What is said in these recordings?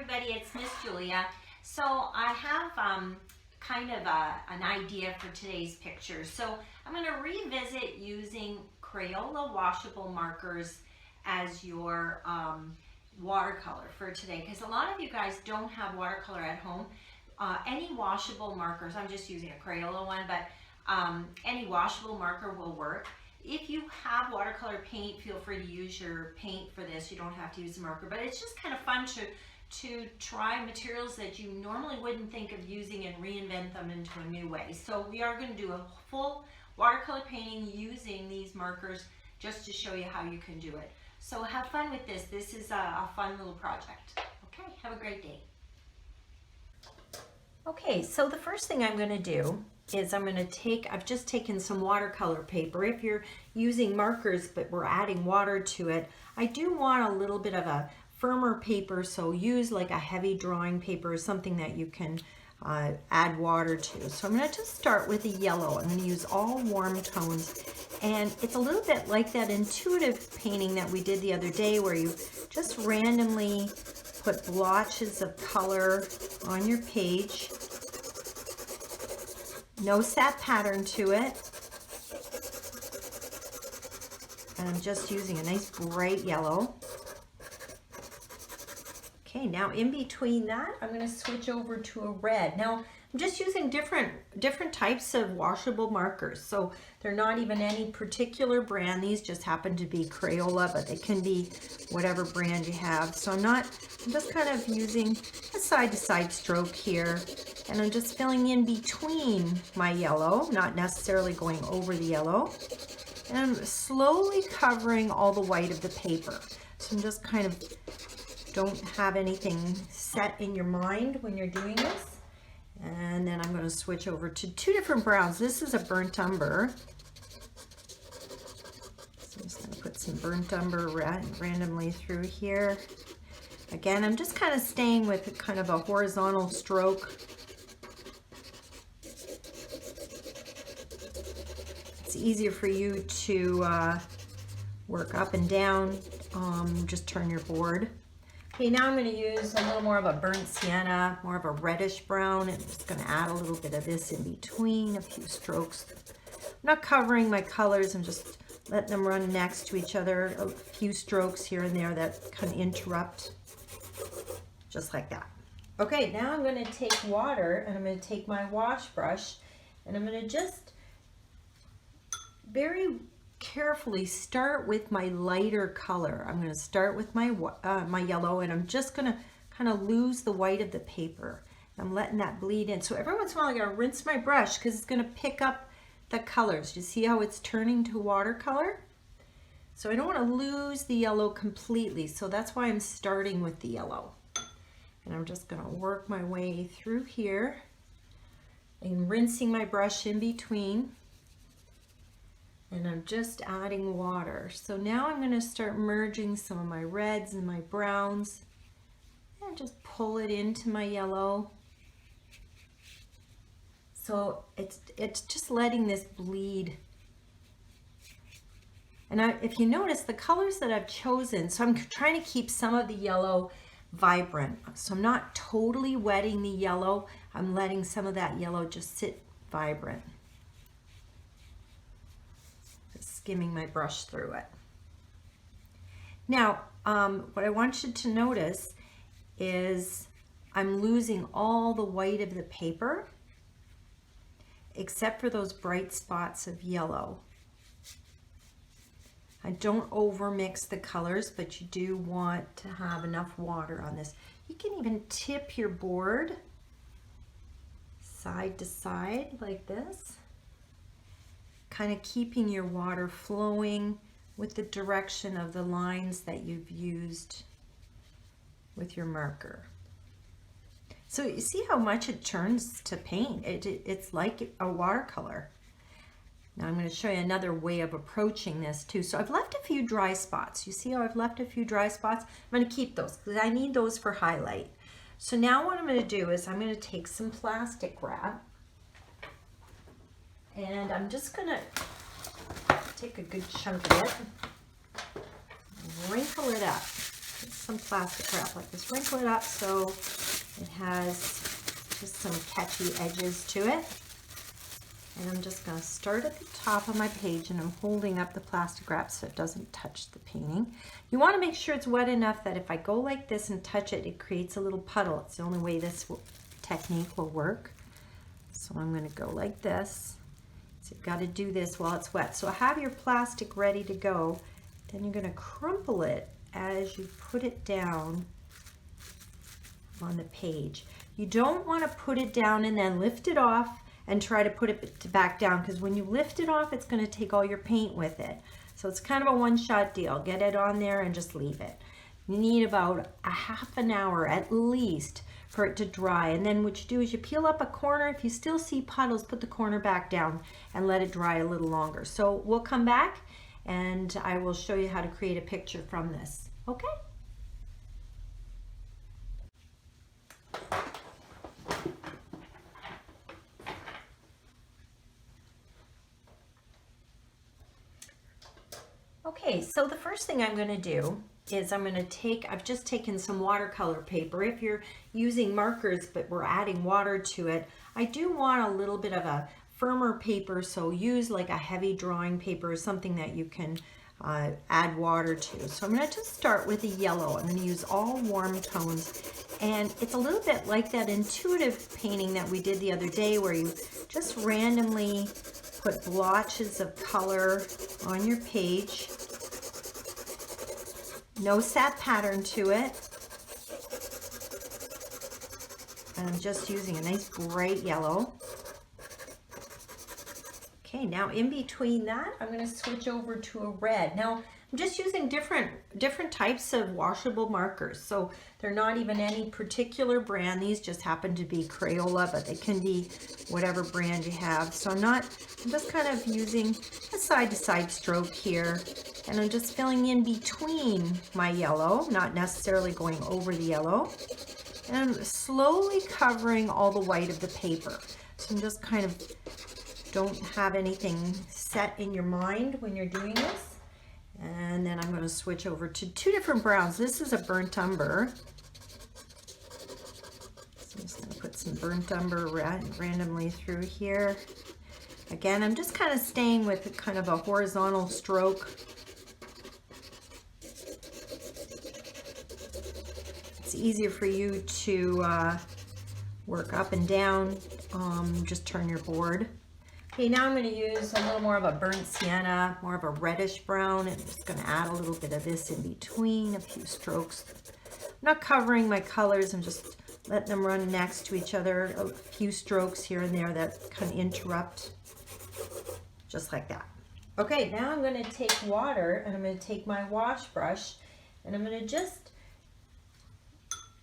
everybody, it's Miss Julia. So I have kind of an idea for today's picture. So I'm going to revisit using Crayola washable markers as your watercolor for today, because a lot of you guys don't have watercolor at home. Any washable markers, I'm just using a Crayola one, but any washable marker will work. If you have watercolor paint, feel free to use your paint for this. You don't have to use the marker, but it's just kind of fun to try materials that you normally wouldn't think of using and reinvent them into a new way. So we are going to do a full watercolor painting using these markers just to show you how you can do it. So have fun with this. This is a fun little project. Okay, have a great day. Okay, so the first thing I'm going to do is I've just taken some watercolor paper. If you're using markers but we're adding water to it, I do want a little bit of a firmer paper, so use like a heavy drawing paper or something that you can add water to. So I'm going to just start with a yellow. I'm going to use all warm tones, and it's a little bit like that intuitive painting that we did the other day where you just randomly put blotches of color on your page. No set pattern to it. And I'm just using a nice bright yellow. Okay, now in between that, I'm going to switch over to a red. Now, I'm just using different types of washable markers. So they're not even any particular brand. These just happen to be Crayola, but they can be whatever brand you have. So I'm just kind of using a side-to-side stroke here. And I'm just filling in between my yellow, not necessarily going over the yellow. And I'm slowly covering all the white of the paper. So I'm just kind of, don't have anything set in your mind when you're doing this. And then I'm going to switch over to two different browns. This is a burnt umber. So I'm just going to put some burnt umber randomly through here. Again, I'm just kind of staying with kind of a horizontal stroke. It's easier for you to work up and down. Just turn your board. Okay, now I'm going to use a little more of a burnt sienna, more of a reddish brown. I'm just going to add a little bit of this in between, a few strokes. I'm not covering my colors, I'm just letting them run next to each other. A few strokes here and there that kind of interrupt, just like that. Okay, now I'm going to take water and I'm going to take my wash brush and I'm going to just very carefully start with my lighter color. I'm going to start with my yellow, and I'm just going to kind of lose the white of the paper. I'm letting that bleed in. So every once in a while I got to rinse my brush because it's going to pick up the colors. You see how it's turning to watercolor? So I don't want to lose the yellow completely, so that's why I'm starting with the yellow. And I'm just going to work my way through here and rinsing my brush in between. And I'm just adding water. So now I'm going to start merging some of my reds and my browns and just pull it into my yellow. So it's just letting this bleed. And if you notice the colors that I've chosen, so I'm trying to keep some of the yellow vibrant. So I'm not totally wetting the yellow. I'm letting some of that yellow just sit vibrant. Skimming my brush through it. Now, what I want you to notice is I'm losing all the white of the paper except for those bright spots of yellow. I don't over mix the colors, but you do want to have enough water on this. You can even tip your board side to side like this, kind of keeping your water flowing with the direction of the lines that you've used with your marker. So you see how much it turns to paint. It's like a watercolor. Now I'm going to show you another way of approaching this too. So I've left a few dry spots. You see how I've left a few dry spots? I'm going to keep those because I need those for highlight. So now what I'm going to do is I'm going to take some plastic wrap, and I'm just going to take a good chunk of it, wrinkle it up. some plastic wrap like this. Wrinkle it up so it has just some catchy edges to it. And I'm just going to start at the top of my page, and I'm holding up the plastic wrap so it doesn't touch the painting. You want to make sure it's wet enough that if I go like this and touch it, it creates a little puddle. It's the only way this technique will work. So I'm going to go like this. So you've got to do this while it's wet. So have your plastic ready to go. Then you're going to crumple it as you put it down on the page. You don't want to put it down and then lift it off and try to put it back down, because when you lift it off, it's going to take all your paint with it. So it's kind of a one-shot deal. Get it on there and just leave it. You need about a half an hour at least for it to dry. And then what you do is you peel up a corner. If you still see puddles, put the corner back down and let it dry a little longer. So we'll come back and I will show you how to create a picture from this. Okay? Okay, so the first thing I'm going to do is I've just taken some watercolor paper. If you're using markers but we're adding water to it, I do want a little bit of a firmer paper, so use like a heavy drawing paper, something that you can add water to. So I'm going to just start with a yellow. I'm going to use all warm tones, and it's a little bit like that intuitive painting that we did the other day where you just randomly put blotches of color on your page. No set pattern to it. And I'm just using a nice bright yellow. Okay, now in between that, I'm going to switch over to a red. Now, I'm just using different types of washable markers. So they're not even any particular brand. These just happen to be Crayola, but they can be whatever brand you have. So I'm just kind of using a side-to-side stroke here. And I'm just filling in between my yellow, not necessarily going over the yellow. And I'm slowly covering all the white of the paper. So I'm just kind of, don't have anything set in your mind when you're doing this. And then I'm going to switch over to two different browns. This is a burnt umber. So I'm just going to put some burnt umber randomly through here. Again, I'm just kind of staying with kind of a horizontal stroke. It's easier for you to work up and down. Just turn your board. Okay, now I'm going to use a little more of a burnt sienna, more of a reddish brown. I'm just going to add a little bit of this in between, a few strokes. I'm not covering my colors, I'm just letting them run next to each other. A few strokes here and there that kind of interrupt, just like that. Okay, now I'm going to take water and I'm going to take my wash brush and I'm going to just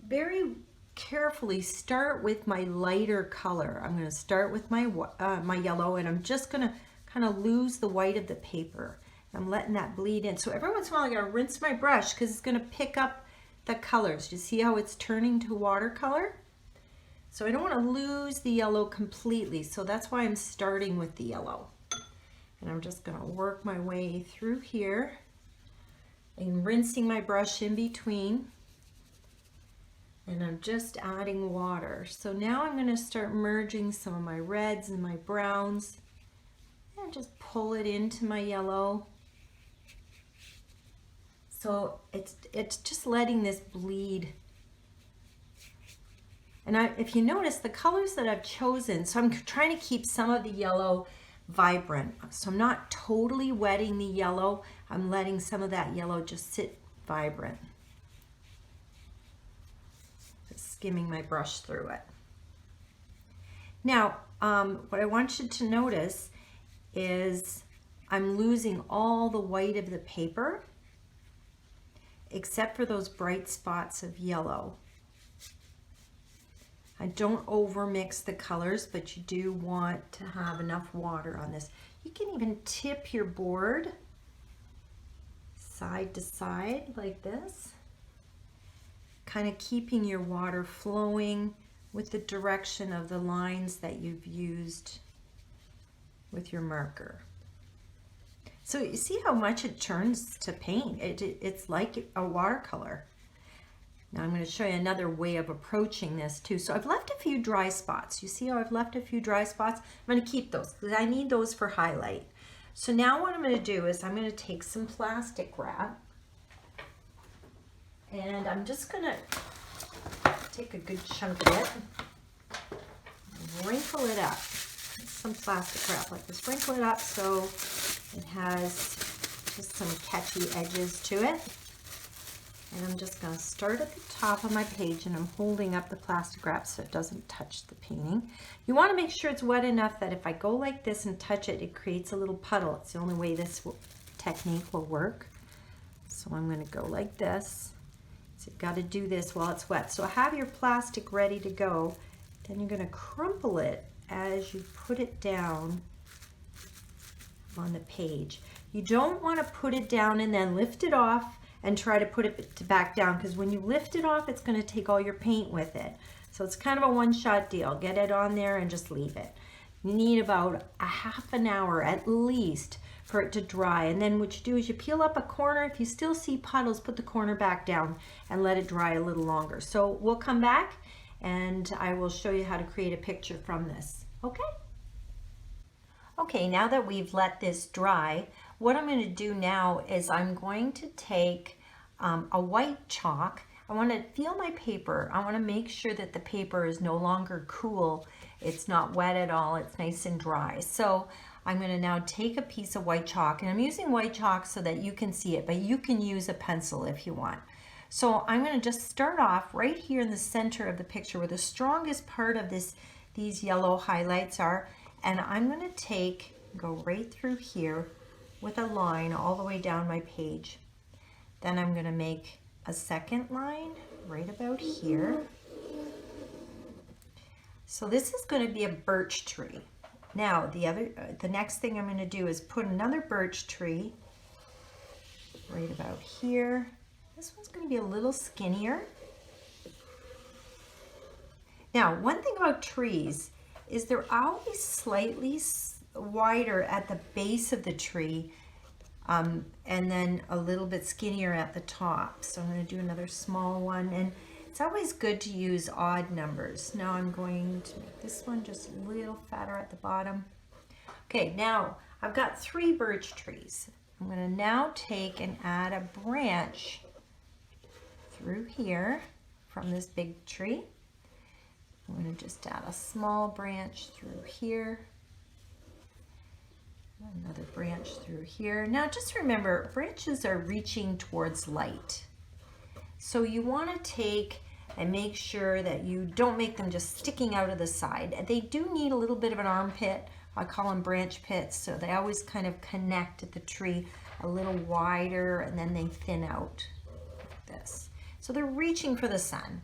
very carefully start with my lighter color. I'm going to start with my my yellow, and I'm just going to kind of lose the white of the paper. I'm letting that bleed in. So every once in a while I got to rinse my brush because it's going to pick up the colors. You see how it's turning to watercolor? So I don't want to lose the yellow completely. So that's why I'm starting with the yellow. And I'm just going to work my way through here and rinsing my brush in between. And I'm just adding water. So now I'm going to start merging some of my reds and my browns and just pull it into my yellow. So it's just letting this bleed. And if you notice the colors that I've chosen, so I'm trying to keep some of the yellow vibrant. So I'm not totally wetting the yellow. I'm letting some of that yellow just sit vibrant. Skimming my brush through it. Now, what I want you to notice is I'm losing all the white of the paper except for those bright spots of yellow. I don't overmix the colors, but you do want to have enough water on this. You can even tip your board side to side like this, kind of keeping your water flowing with the direction of the lines that you've used with your marker. So you see how much it turns to paint. It's like a watercolor. Now I'm going to show you another way of approaching this too. So I've left a few dry spots. You see how I've left a few dry spots? I'm going to keep those because I need those for highlight. So now what I'm going to do is I'm going to take some plastic wrap and I'm just going to take a good chunk of it, wrinkle it up. Some plastic wrap like this. Wrinkle it up so it has just some catchy edges to it. And I'm just going to start at the top of my page and I'm holding up the plastic wrap so it doesn't touch the painting. You want to make sure it's wet enough that if I go like this and touch it, it creates a little puddle. It's the only way this technique will work. So I'm going to go like this. So you've got to do this while it's wet. So have your plastic ready to go. Then you're going to crumple it as you put it down on the page. You don't want to put it down and then lift it off and try to put it back down, because when you lift it off, it's going to take all your paint with it. So it's kind of a one-shot deal. Get it on there and just leave it. You need about a half an hour at least for it to dry. And then what you do is you peel up a corner. If you still see puddles, put the corner back down and let it dry a little longer. So we'll come back and I will show you how to create a picture from this. Okay? Okay, now that we've let this dry, what I'm going to do now is I'm going to take a white chalk. I want to feel my paper. I want to make sure that the paper is no longer cool. It's not wet at all. It's nice and dry. So I'm going to now take a piece of white chalk, and I'm using white chalk so that you can see it, but you can use a pencil if you want. So I'm going to just start off right here in the center of the picture where the strongest part of these yellow highlights are, and I'm going to go right through here with a line all the way down my page. Then I'm going to make a second line right about here. So this is going to be a birch tree. Now the next thing I'm going to do is put another birch tree right about here. This one's going to be a little skinnier. Now, one thing about trees is they're always slightly wider at the base of the tree and then a little bit skinnier at the top. So I'm going to do another small one, and it's always good to use odd numbers. Now I'm going to make this one just a little fatter at the bottom. Okay, now I've got 3 birch trees. I'm going to now take and add a branch through here from this big tree. I'm going to just add a small branch through here. Another branch through here. Now just remember, branches are reaching towards light. So you want to take and make sure that you don't make them just sticking out of the side. They do need a little bit of an armpit. I call them branch pits. So they always kind of connect at the tree a little wider and then they thin out like this. So they're reaching for the sun.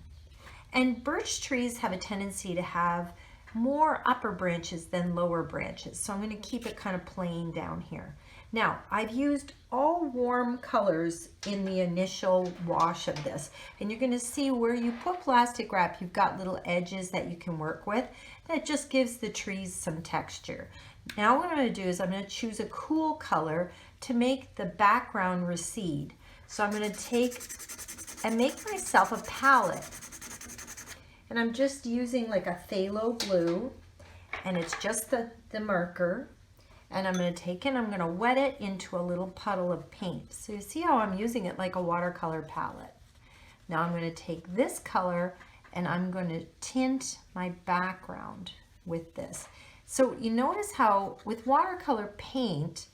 And birch trees have a tendency to have more upper branches than lower branches. So I'm going to keep it kind of plain down here. Now, I've used all warm colors in the initial wash of this. And you're going to see where you put plastic wrap, you've got little edges that you can work with. That just gives the trees some texture. Now what I'm going to do is I'm going to choose a cool color to make the background recede. So I'm going to take and make myself a palette. And I'm just using like a phthalo blue, and it's just the marker. And I'm going to take it, I'm going to wet it into a little puddle of paint. So you see how I'm using it like a watercolor palette. Now I'm going to take this color and I'm going to tint my background with this. So you notice how with watercolor paint,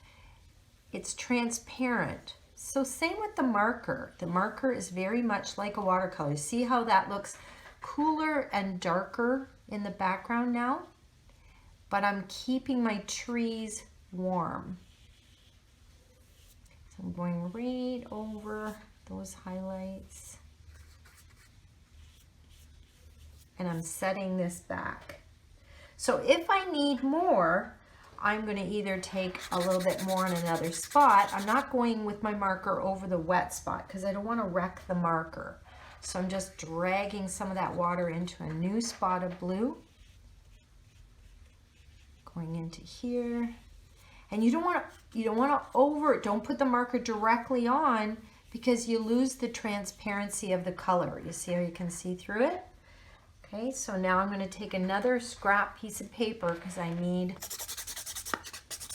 it's transparent. So same with the marker. The marker is very much like a watercolor. See how that looks cooler and darker in the background now? But I'm keeping my trees warm. So I'm going right over those highlights. And I'm setting this back. So if I need more, I'm going to either take a little bit more in another spot. I'm not going with my marker over the wet spot because I don't want to wreck the marker. So I'm just dragging some of that water into a new spot of blue. Going into here. And you don't want to don't put the marker directly on, because you lose the transparency of the color. You see how you can see through it? Okay, so now I'm going to take another scrap piece of paper because I need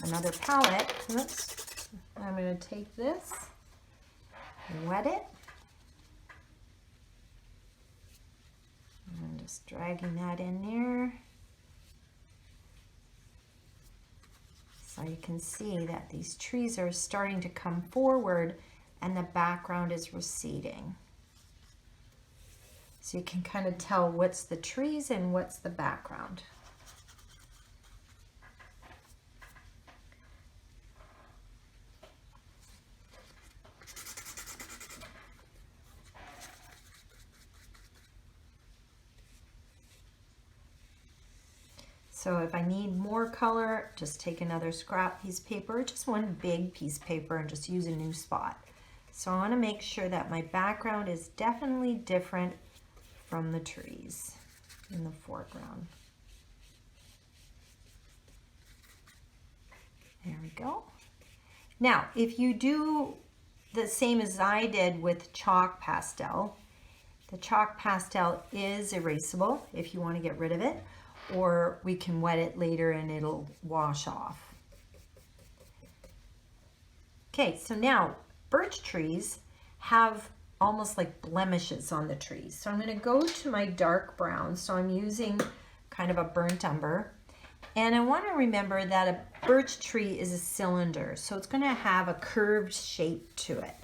another palette. Oops. I'm going to take this and wet it. I'm just dragging that in there. So you can see that these trees are starting to come forward and the background is receding. So you can kind of tell what's the trees and what's the background. So if I need more color, just take another scrap piece of paper, just one big piece of paper, and just use a new spot. So I want to make sure that my background is definitely different from the trees in the foreground. There we go. Now, if you do the same as I did with chalk pastel, the chalk pastel is erasable if you want to get rid of it, or we can wet it later and it'll wash off. Okay, so now birch trees have almost like blemishes on the trees. So I'm going to go to my dark brown. So I'm using kind of a burnt umber. And I want to remember that a birch tree is a cylinder. So it's going to have a curved shape to it.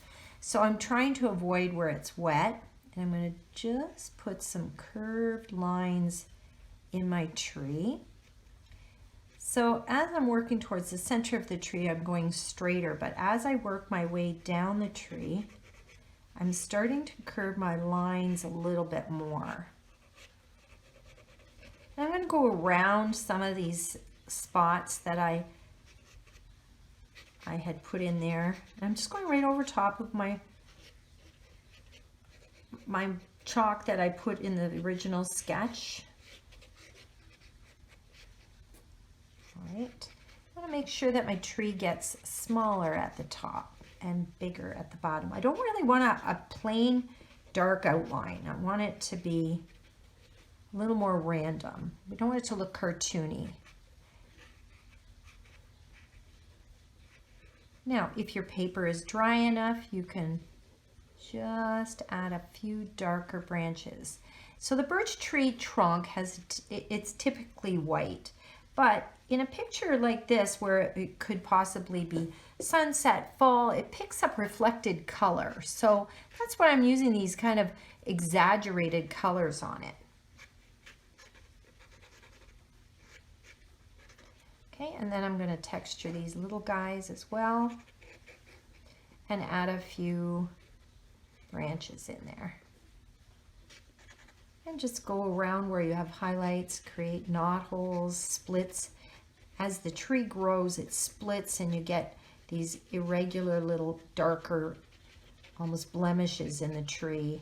So I'm trying to avoid where it's wet. And I'm going to just put some curved lines in my tree. So as I'm working towards the center of the tree, I'm going straighter, but as I work my way down the tree, I'm starting to curve my lines a little bit more. And I'm going to go around some of these spots that I had put in there. And I'm just going right over top of my chalk that I put in the original sketch. All right. I want to make sure that my tree gets smaller at the top and bigger at the bottom. I don't really want a plain dark outline. I want it to be a little more random. We don't want it to look cartoony. Now, if your paper is dry enough, you can just add a few darker branches. So the birch tree trunk it's typically white, but in a picture like this where it could possibly be sunset, fall, it picks up reflected color. So that's why I'm using these kind of exaggerated colors on it. Okay, and then I'm going to texture these little guys as well and add a few branches in there. And just go around where you have highlights, create knot holes, splits. As the tree grows, it splits and you get these irregular little darker, almost blemishes in the tree,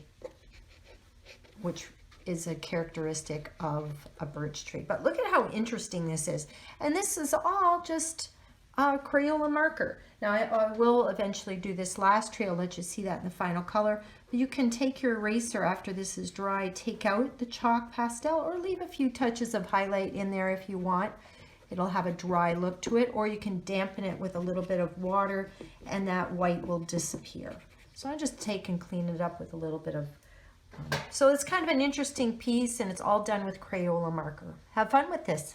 which is a characteristic of a birch tree. But look at how interesting this is. And this is all just a Crayola marker. Now I will eventually do this last tree. I'll let you see that in the final color. But you can take your eraser after this is dry, take out the chalk pastel, or leave a few touches of highlight in there if you want. It'll have a dry look to it, or you can dampen it with a little bit of water and that white will disappear. So I just take and clean it up with a little bit of so it's kind of an interesting piece, and it's all done with Crayola marker. Have fun with this.